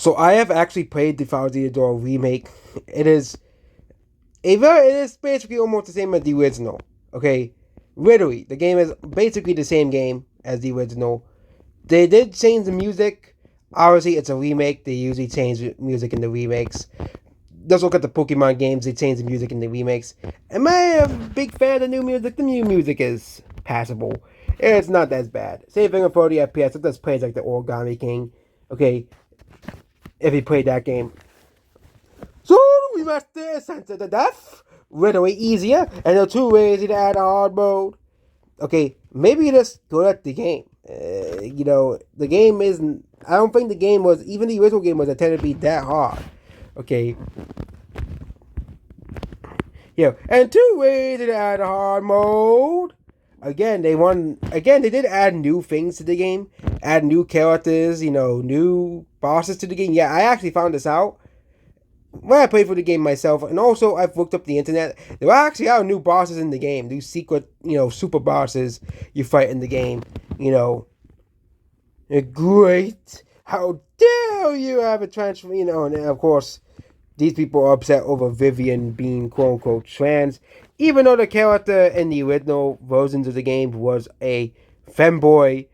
So I have actually played the Thousand Door remake. It is it is basically almost the same as the original. Okay, literally, the game is basically the same game as the original. They did change the music. Obviously, it's a remake. They usually change music in the remakes. Let's look at the Pokemon games. They change the music in the remakes. Am I a big fan of the new music? The new music is passable. It's not as bad. Same thing with 40 FPS. It just plays like the Origami King. Okay, if you played that game. So we must censor the death. Literally easier, and the two ways to add hard mode. Okay, maybe just good at the game. The game isn't. I don't think the game was, even the original game was intended to be that hard. Okay. Yeah, and two ways to add hard mode. Again, they did add new things to the game, add new characters, new bosses to the game. Yeah, I actually found this out when I played for the game myself, and also I've looked up the internet. There actually are new bosses in the game, new secret, super bosses you fight in the game. You know, great. How dare you have a transfer? And of course, these people are upset over Vivian being quote unquote trans, even though the character in the original versions of the game was a femboy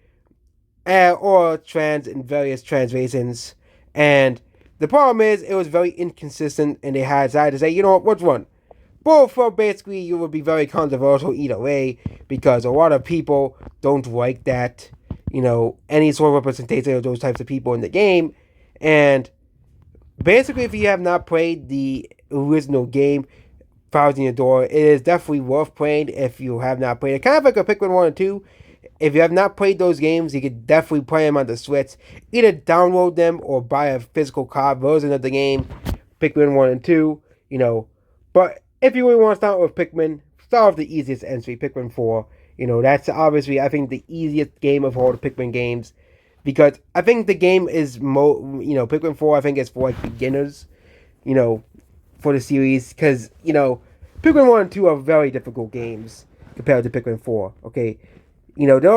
or trans in various translations. And the problem is, it was very inconsistent, and they had decided to say, you know what, which one? Both are basically, you would be very controversial either way, because a lot of people don't like that, any sort of representation of those types of people in the game. And basically, if you have not played the original game, Thousand Year Door, it is definitely worth playing if you have not played it. Kind of like a Pikmin 1 and 2. If you have not played those games, you could definitely play them on the Switch. Either download them or buy a physical card version of the game, Pikmin 1 and 2, But if you really want to start with Pikmin, start with the easiest entry, Pikmin 4. That's obviously, I think, the easiest game of all the Pikmin games. Because I think the game is, Pikmin 4, I think, is for, like, beginners, for the series. Because, Pikmin 1 and 2 are very difficult games compared to Pikmin 4, okay? They're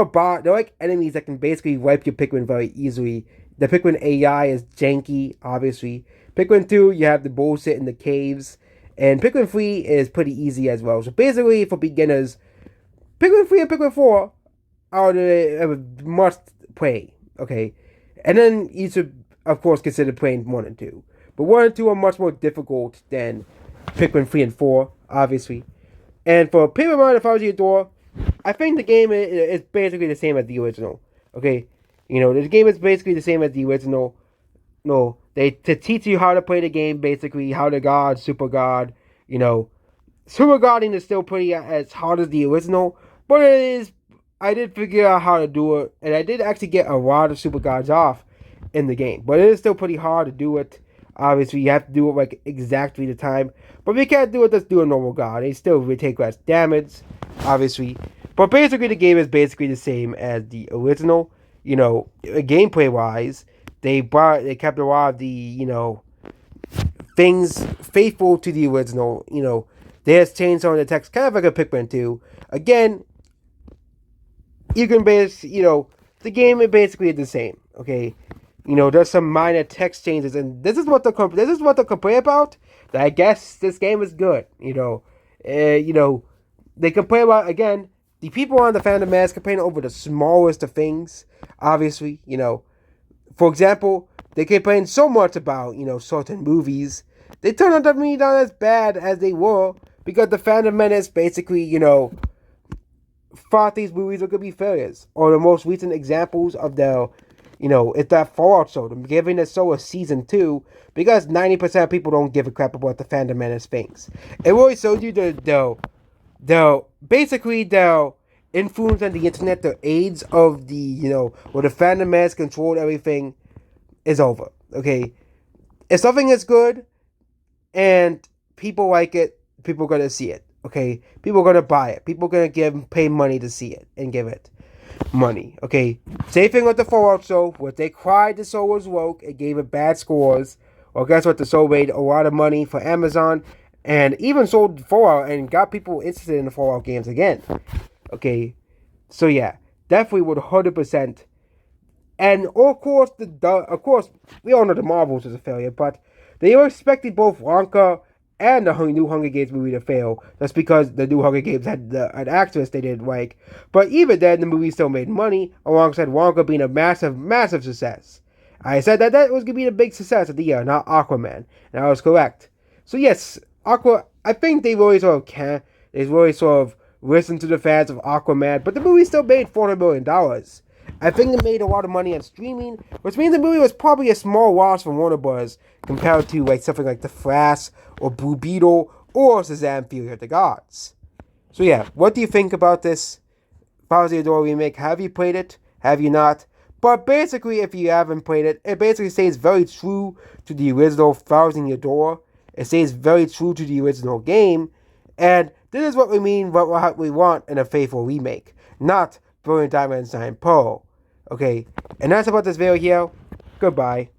like enemies that can basically wipe your Pikmin very easily. The Pikmin AI is janky, obviously. Pikmin 2, you have the bullshit in the caves. And Pikmin 3 is pretty easy as well. So basically, for beginners, Pikmin 3 and Pikmin 4 are the must play, okay? And then you should, of course, consider playing 1 and 2. But 1 and 2 are much more difficult than Pikmin 3 and 4, obviously. And for Paper Mario Thousand Year Door, I think the game is basically the same as the original. Okay, the game is basically the same as the original. No, they to teach you how to play the game, basically how to guard, super guard. Super guarding is still pretty as hard as the original, but it is. I did figure out how to do it, and I did actually get a lot of super guards off in the game, but it is still pretty hard to do it. Obviously, you have to do it like exactly the time, but if you can't do it, just do a normal guard. They still will take less damage, obviously. But basically, the game is basically the same as the original. Gameplay wise, they kept a lot of the things faithful to the original. They has changed some of the text, kind of like a Pikmin 2. Again, you can the game is basically the same. Okay, there's some minor text changes, and this is what they're complaining about. That I guess this game is good. They complain about, again, the people on the Phantom Menace complain over the smallest of things. Obviously, for example, they complain so much about certain movies. They turn out to be not as bad as they were because the Phantom Menace basically thought these movies were gonna be failures. Or the most recent examples of it's that Fallout show. Them giving the show a season 2 because 90% of people don't give a crap about the Phantom Menace things. It really shows you basically the influence on the internet, the age of where the Phantom Menace controlled everything is over. Okay, if something is good and people like it, people are gonna see it. Okay, people are gonna buy it. People are gonna pay money to see it and give it money. Okay, same thing with the Fallout show, where they cried the show was woke and gave it bad scores. Well, guess what? The show made a lot of money for Amazon and even sold Fallout and got people interested in the Fallout games again. Okay, so yeah, definitely would 100% And of course, we all know the Marvels was a failure, but they were expecting both Wonka and the new Hunger Games movie to fail, just because the new Hunger Games had an actress they didn't like. But even then, the movie still made money, alongside Wonka being a massive, massive success. I said that was gonna be the big success of the year, not Aquaman, and I was correct. So yes, I think they really sort of they really sort of listened to the fans of Aquaman, but the movie still made $400 million. I think it made a lot of money on streaming, which means the movie was probably a small loss for Warner Bros. Compared to like something like The Flash or Blue Beetle or Shazam: Fury of the Gods. So yeah, what do you think about this Bowser the Door remake? Have you played it? Have you not? But basically, if you haven't played it, it basically stays very true to the original Thousand Year Door. It stays very true to the original game, and this is what we mean, what we want in a faithful remake, not Brilliant Diamond and Pearl. Okay, and that's about this video here. Goodbye.